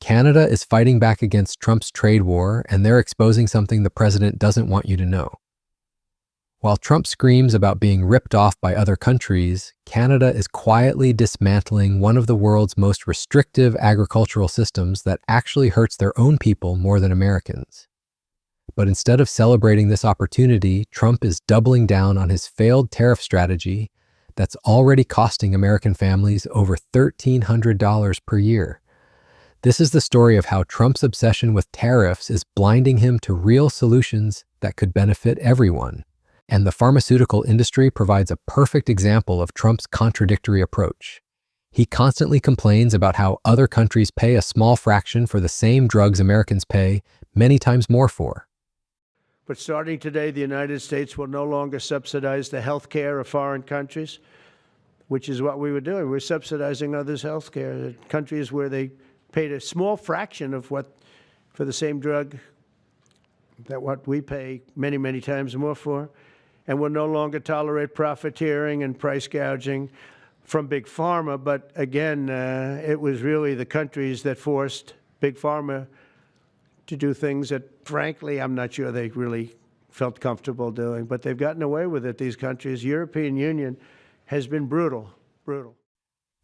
Canada is fighting back against Trump's trade war, and they're exposing something the president doesn't want you to know. While Trump screams about being ripped off by other countries, Canada is quietly dismantling one of the world's most restrictive agricultural systems that actually hurts their own people more than Americans. But instead of celebrating this opportunity, Trump is doubling down on his failed tariff strategy that's already costing American families over $1,300 per year. This is the story of how Trump's obsession with tariffs is blinding him to real solutions that could benefit everyone. And the pharmaceutical industry provides a perfect example of Trump's contradictory approach. He constantly complains about how other countries pay a small fraction for the same drugs Americans pay many times more for. But starting today, the United States will no longer subsidize the health care of foreign countries, which is what we were doing. We're subsidizing others' health care, countries where they paid a small fraction of what, for the same drug, that what we pay many, many times more for. And will no longer tolerate profiteering and price gouging from Big Pharma. But again, it was really the countries that forced Big Pharma to do things that, frankly, I'm not sure they really felt comfortable doing. But they've gotten away with it, these countries. European Union has been brutal.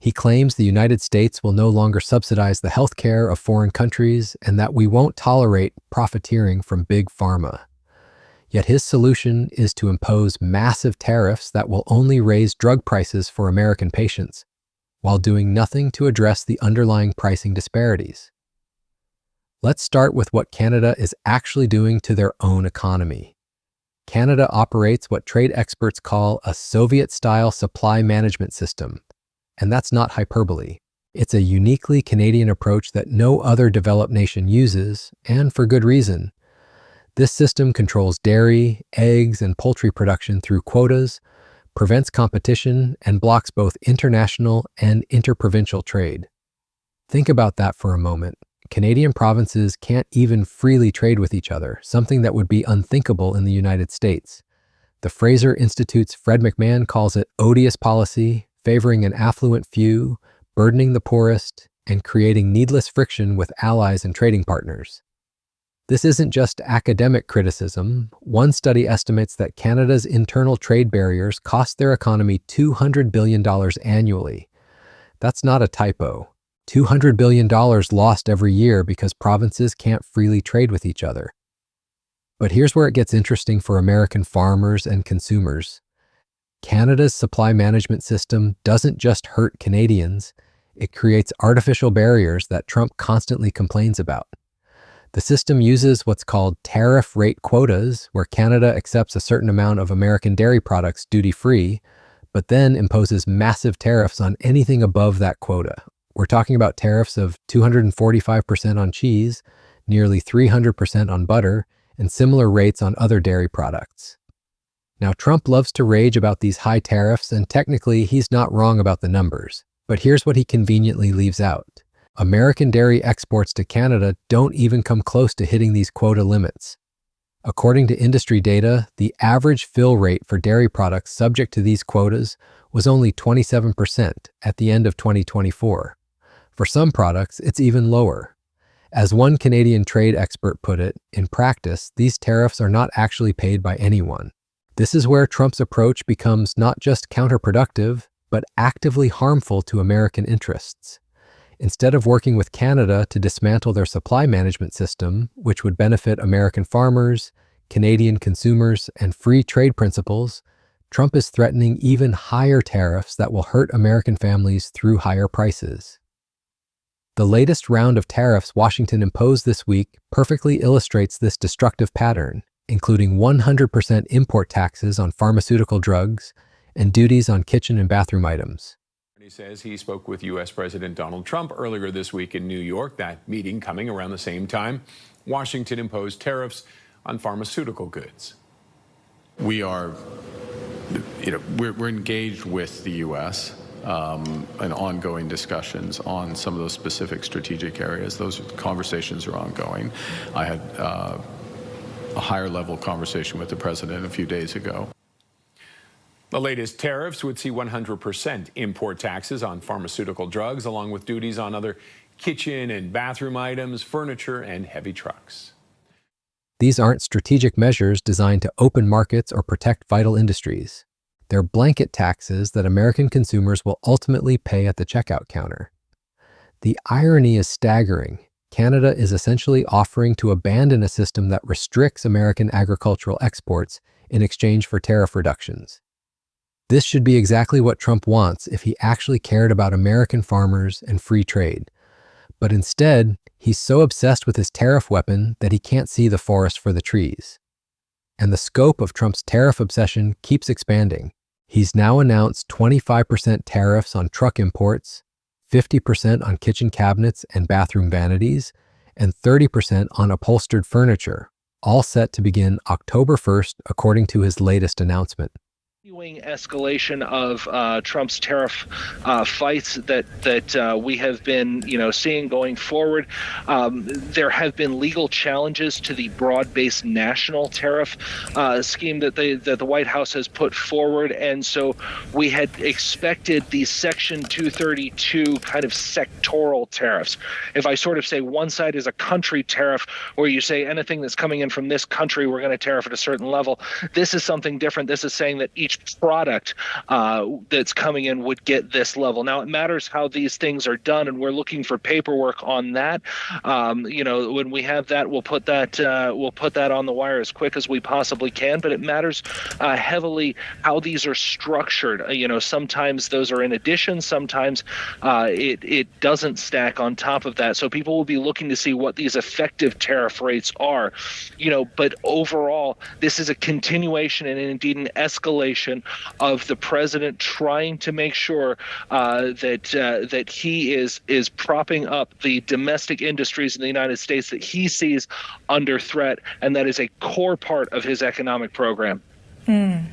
He claims the United States will no longer subsidize the health care of foreign countries and that we won't tolerate profiteering from Big Pharma. Yet his solution is to impose massive tariffs that will only raise drug prices for American patients, while doing nothing to address the underlying pricing disparities. Let's start with what Canada is actually doing to their own economy. Canada operates what trade experts call a Soviet-style supply management system, and that's not hyperbole. It's a uniquely Canadian approach that no other developed nation uses, and for good reason. This system controls dairy, eggs, and poultry production through quotas, prevents competition, and blocks both international and interprovincial trade. Think about that for a moment. Canadian provinces can't even freely trade with each other, something that would be unthinkable in the United States. The Fraser Institute's Fred McMahon calls it odious policy, favoring an affluent few, burdening the poorest, and creating needless friction with allies and trading partners. This isn't just academic criticism. One study estimates that Canada's internal trade barriers cost their economy $200 billion annually. That's not a typo. $200 billion lost every year because provinces can't freely trade with each other. But here's where it gets interesting for American farmers and consumers. Canada's supply management system doesn't just hurt Canadians, it creates artificial barriers that Trump constantly complains about. The system uses what's called tariff rate quotas, where Canada accepts a certain amount of American dairy products duty-free, but then imposes massive tariffs on anything above that quota. We're talking about tariffs of 245% on cheese, nearly 300% on butter, and similar rates on other dairy products. Now, Trump loves to rage about these high tariffs, and technically he's not wrong about the numbers. But here's what he conveniently leaves out. American dairy exports to Canada don't even come close to hitting these quota limits. According to industry data, the average fill rate for dairy products subject to these quotas was only 27% at the end of 2024. For some products, it's even lower. As one Canadian trade expert put it, in practice, these tariffs are not actually paid by anyone. This is where Trump's approach becomes not just counterproductive, but actively harmful to American interests. Instead of working with Canada to dismantle their supply management system, which would benefit American farmers, Canadian consumers, and free trade principles, Trump is threatening even higher tariffs that will hurt American families through higher prices. The latest round of tariffs Washington imposed this week perfectly illustrates this destructive pattern, including 100% import taxes on pharmaceutical drugs and duties on kitchen and bathroom items. He says he spoke with U.S. President Donald Trump earlier this week in New York. That meeting coming around the same time Washington imposed tariffs on pharmaceutical goods. We are, we're engaged with the U.S. In ongoing discussions on some of those specific strategic areas. Those conversations are ongoing. I had a higher level conversation with the president a few days ago. The latest tariffs would see 100% import taxes on pharmaceutical drugs, along with duties on other kitchen and bathroom items, furniture, and heavy trucks. These aren't strategic measures designed to open markets or protect vital industries. They're blanket taxes that American consumers will ultimately pay at the checkout counter. The irony is staggering. Canada is essentially offering to abandon a system that restricts American agricultural exports in exchange for tariff reductions. This should be exactly what Trump wants if he actually cared about American farmers and free trade. But instead, he's so obsessed with his tariff weapon that he can't see the forest for the trees. And the scope of Trump's tariff obsession keeps expanding. He's now announced 25% tariffs on truck imports, 50% on kitchen cabinets and bathroom vanities, and 30% on upholstered furniture, all set to begin October 1st, according to his latest announcement. Escalation of Trump's tariff fights that we have been, seeing going forward. There have been legal challenges to the broad-based national tariff scheme that the White House has put forward, and so we had expected the Section 232 kind of sectoral tariffs. If I sort of say one side is a country tariff, where you say anything that's coming in from this country, we're going to tariff at a certain level. This is something different. This is saying that each product that's coming in would get this level. Now, it matters how these things are done, and we're looking for paperwork on that. When we have that, we'll put that on the wire as quick as we possibly can. But it matters heavily how these are structured. Sometimes those are in addition. Sometimes it doesn't stack on top of that. So people will be looking to see what these effective tariff rates are. But overall, this is a continuation and indeed an escalation of the president trying to make sure that he is propping up the domestic industries in the United States that he sees under threat, and that is a core part of his economic program. The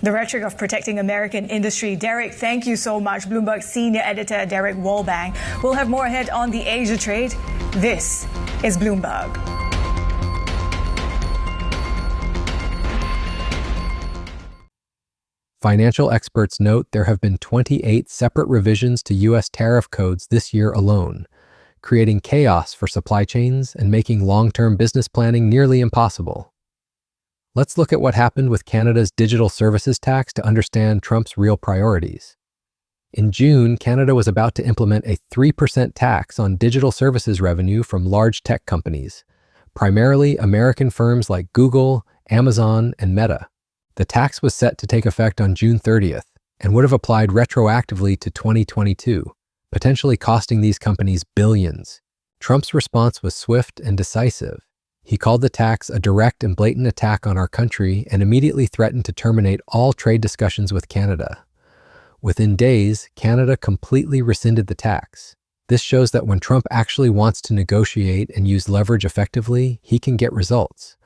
rhetoric of protecting American industry. Derek, thank you so much. Bloomberg senior editor Derek Walbank. We'll have more ahead on the Asia trade. This is Bloomberg. Financial experts note there have been 28 separate revisions to U.S. tariff codes this year alone, creating chaos for supply chains and making long-term business planning nearly impossible. Let's look at what happened with Canada's digital services tax to understand Trump's real priorities. In June, Canada was about to implement a 3% tax on digital services revenue from large tech companies, primarily American firms like Google, Amazon, and Meta. The tax was set to take effect on June 30th and would have applied retroactively to 2022, potentially costing these companies billions. Trump's response was swift and decisive. He called the tax a direct and blatant attack on our country and immediately threatened to terminate all trade discussions with Canada. Within days, Canada completely rescinded the tax. This shows that when Trump actually wants to negotiate and use leverage effectively, he can get results.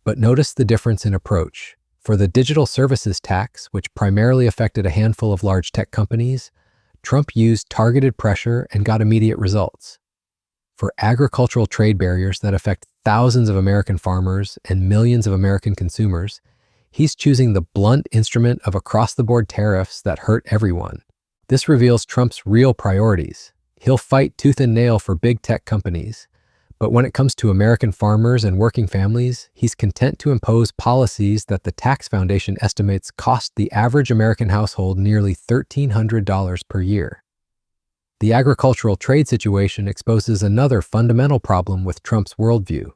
But notice the difference in approach. For the digital services tax, which primarily affected a handful of large tech companies, Trump used targeted pressure and got immediate results. For agricultural trade barriers that affect thousands of American farmers and millions of American consumers, he's choosing the blunt instrument of across-the-board tariffs that hurt everyone. This reveals Trump's real priorities. He'll fight tooth and nail for big tech companies, but when it comes to American farmers and working families, he's content to impose policies that the Tax Foundation estimates cost the average American household nearly $1,300 per year. The agricultural trade situation exposes another fundamental problem with Trump's worldview.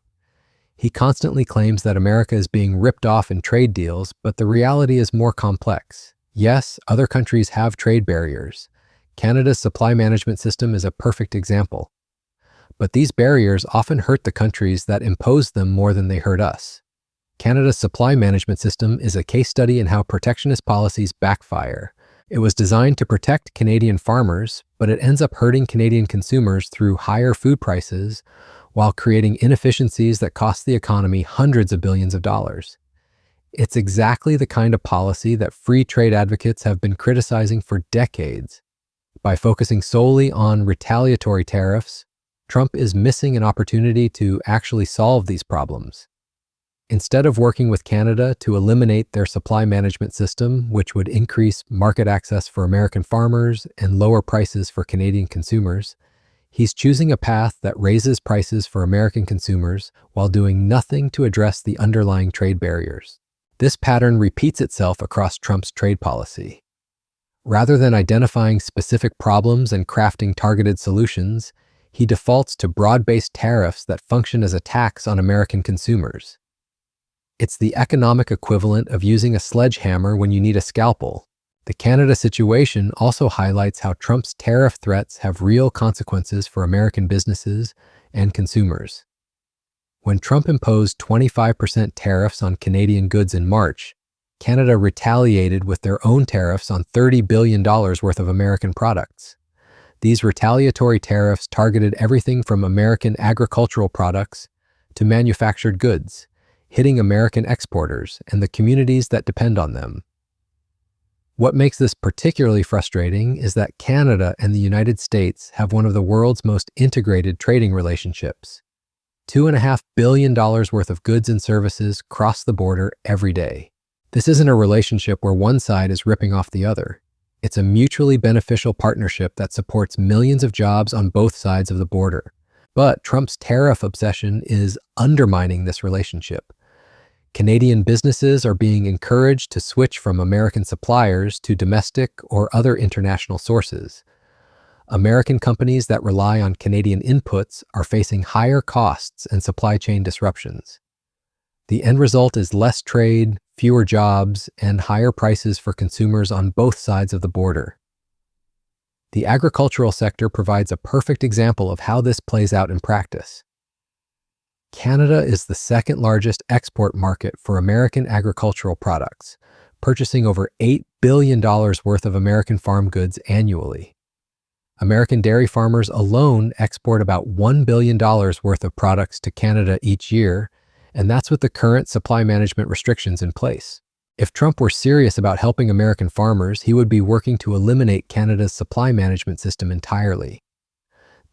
He constantly claims that America is being ripped off in trade deals, but the reality is more complex. Yes, other countries have trade barriers. Canada's supply management system is a perfect example. But these barriers often hurt the countries that impose them more than they hurt us. Canada's supply management system is a case study in how protectionist policies backfire. It was designed to protect Canadian farmers, but it ends up hurting Canadian consumers through higher food prices while creating inefficiencies that cost the economy hundreds of billions of dollars. It's exactly the kind of policy that free trade advocates have been criticizing for decades. By focusing solely on retaliatory tariffs, Trump is missing an opportunity to actually solve these problems. Instead of working with Canada to eliminate their supply management system, which would increase market access for American farmers and lower prices for Canadian consumers, He's choosing a path that raises prices for American consumers while doing nothing to address the underlying trade barriers. This pattern repeats itself across Trump's trade policy. Rather than identifying specific problems and crafting targeted solutions, he defaults to broad-based tariffs that function as a tax on American consumers. It's the economic equivalent of using a sledgehammer when you need a scalpel. The Canada situation also highlights how Trump's tariff threats have real consequences for American businesses and consumers. When Trump imposed 25% tariffs on Canadian goods in March, Canada retaliated with their own tariffs on $30 billion worth of American products. These retaliatory tariffs targeted everything from American agricultural products to manufactured goods, hitting American exporters and the communities that depend on them. What makes this particularly frustrating is that Canada and the United States have one of the world's most integrated trading relationships. $2.5 billion worth of goods and services cross the border every day. This isn't a relationship where one side is ripping off the other. It's a mutually beneficial partnership that supports millions of jobs on both sides of the border. But Trump's tariff obsession is undermining this relationship. Canadian businesses are being encouraged to switch from American suppliers to domestic or other international sources. American companies that rely on Canadian inputs are facing higher costs and supply chain disruptions. The end result is less trade, fewer jobs, and higher prices for consumers on both sides of the border. The agricultural sector provides a perfect example of how this plays out in practice. Canada is the second largest export market for American agricultural products, purchasing over $8 billion worth of American farm goods annually. American dairy farmers alone export about $1 billion worth of products to Canada each year, and that's with the current supply management restrictions in place. If Trump were serious about helping American farmers, he would be working to eliminate Canada's supply management system entirely.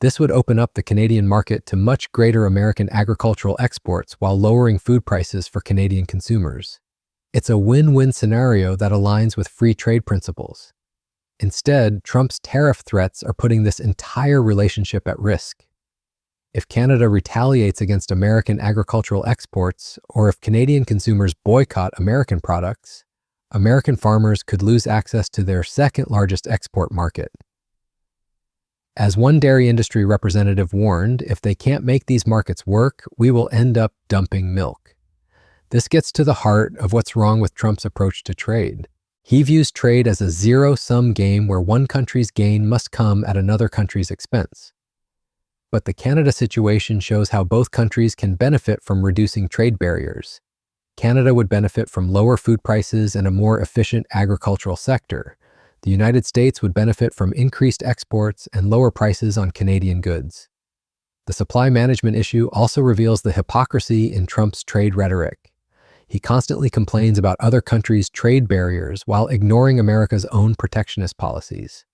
This would open up the Canadian market to much greater American agricultural exports while lowering food prices for Canadian consumers. It's a win-win scenario that aligns with free trade principles. Instead, Trump's tariff threats are putting this entire relationship at risk. If Canada retaliates against American agricultural exports, or if Canadian consumers boycott American products, American farmers could lose access to their second largest export market. As one dairy industry representative warned, if they can't make these markets work, we will end up dumping milk. This gets to the heart of what's wrong with Trump's approach to trade. He views trade as a zero-sum game where one country's gain must come at another country's expense. But the Canada situation shows how both countries can benefit from reducing trade barriers. Canada would benefit from lower food prices and a more efficient agricultural sector. The United States would benefit from increased exports and lower prices on Canadian goods. The supply management issue also reveals the hypocrisy in Trump's trade rhetoric. He constantly complains about other countries' trade barriers while ignoring America's own protectionist policies.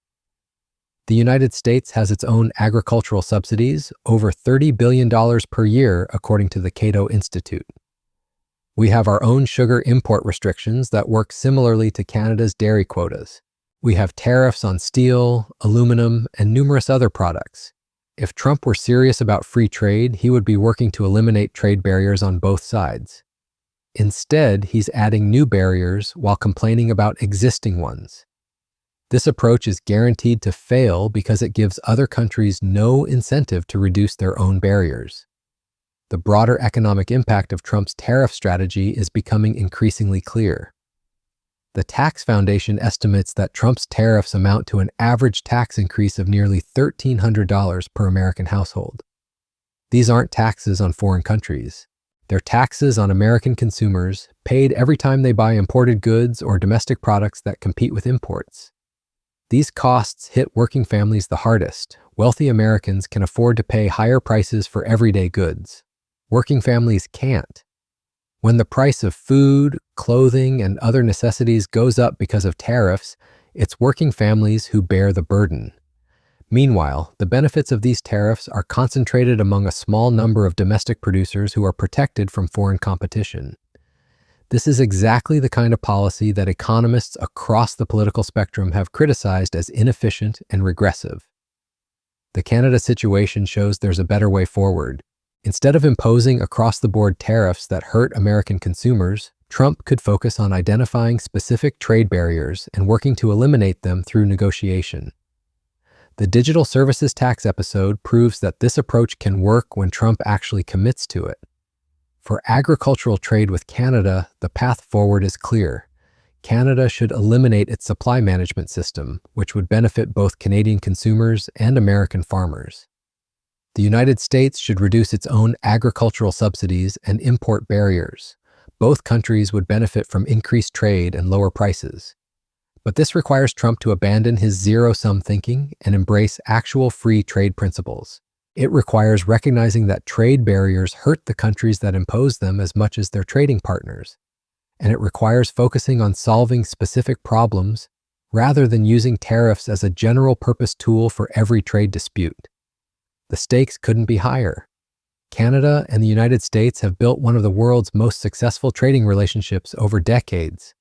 The United States has its own agricultural subsidies, over $30 billion per year, according to the Cato Institute. We have our own sugar import restrictions that work similarly to Canada's dairy quotas. We have tariffs on steel, aluminum, and numerous other products. If Trump were serious about free trade, he would be working to eliminate trade barriers on both sides. Instead, he's adding new barriers while complaining about existing ones. This approach is guaranteed to fail because it gives other countries no incentive to reduce their own barriers. The broader economic impact of Trump's tariff strategy is becoming increasingly clear. The Tax Foundation estimates that Trump's tariffs amount to an average tax increase of nearly $1,300 per American household. These aren't taxes on foreign countries. They're taxes on American consumers, paid every time they buy imported goods or domestic products that compete with imports. These costs hit working families the hardest. Wealthy Americans can afford to pay higher prices for everyday goods. Working families can't. When the price of food, clothing, and other necessities goes up because of tariffs, it's working families who bear the burden. Meanwhile, the benefits of these tariffs are concentrated among a small number of domestic producers who are protected from foreign competition. This is exactly the kind of policy that economists across the political spectrum have criticized as inefficient and regressive. The Canada situation shows there's a better way forward. Instead of imposing across-the-board tariffs that hurt American consumers, Trump could focus on identifying specific trade barriers and working to eliminate them through negotiation. The digital services tax episode proves that this approach can work when Trump actually commits to it. For agricultural trade with Canada, the path forward is clear. Canada should eliminate its supply management system, which would benefit both Canadian consumers and American farmers. The United States should reduce its own agricultural subsidies and import barriers. Both countries would benefit from increased trade and lower prices. But this requires Trump to abandon his zero-sum thinking and embrace actual free trade principles. It requires recognizing that trade barriers hurt the countries that impose them as much as their trading partners. And it requires focusing on solving specific problems rather than using tariffs as a general-purpose tool for every trade dispute. The stakes couldn't be higher. Canada and the United States have built one of the world's most successful trading relationships over decades.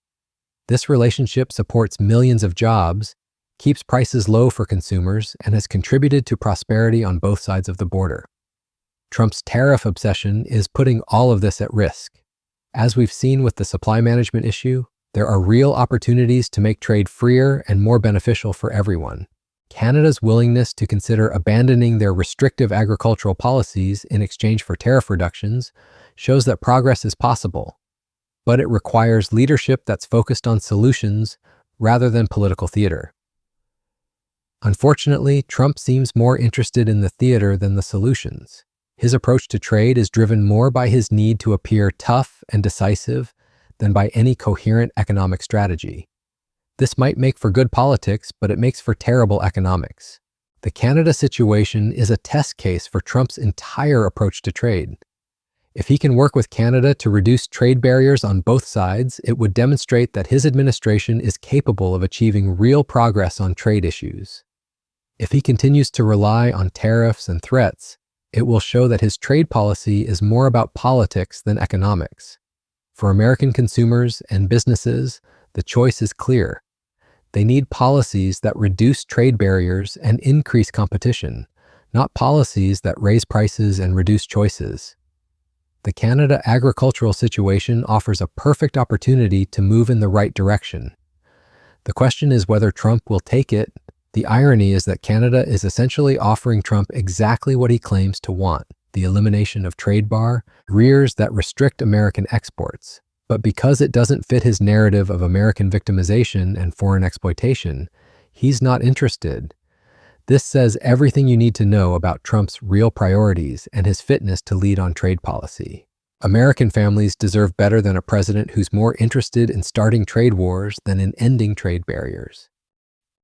This relationship supports millions of jobs, keeps prices low for consumers, and has contributed to prosperity on both sides of the border. Trump's tariff obsession is putting all of this at risk. As we've seen with the supply management issue, there are real opportunities to make trade freer and more beneficial for everyone. Canada's willingness to consider abandoning their restrictive agricultural policies in exchange for tariff reductions shows that progress is possible. But it requires leadership that's focused on solutions rather than political theater. Unfortunately, Trump seems more interested in the theater than the solutions. His approach to trade is driven more by his need to appear tough and decisive than by any coherent economic strategy. This might make for good politics, but it makes for terrible economics. The Canada situation is a test case for Trump's entire approach to trade. If he can work with Canada to reduce trade barriers on both sides, it would demonstrate that his administration is capable of achieving real progress on trade issues. If he continues to rely on tariffs and threats, it will show that his trade policy is more about politics than economics. For American consumers and businesses, the choice is clear. They need policies that reduce trade barriers and increase competition, not policies that raise prices and reduce choices. The Canada agricultural situation offers a perfect opportunity to move in the right direction. The question is whether Trump will take it. The irony is that Canada is essentially offering Trump exactly what he claims to want: the elimination of trade barriers that restrict American exports. But because it doesn't fit his narrative of American victimization and foreign exploitation, he's not interested. This says everything you need to know about Trump's real priorities and his fitness to lead on trade policy. American families deserve better than a president who's more interested in starting trade wars than in ending trade barriers.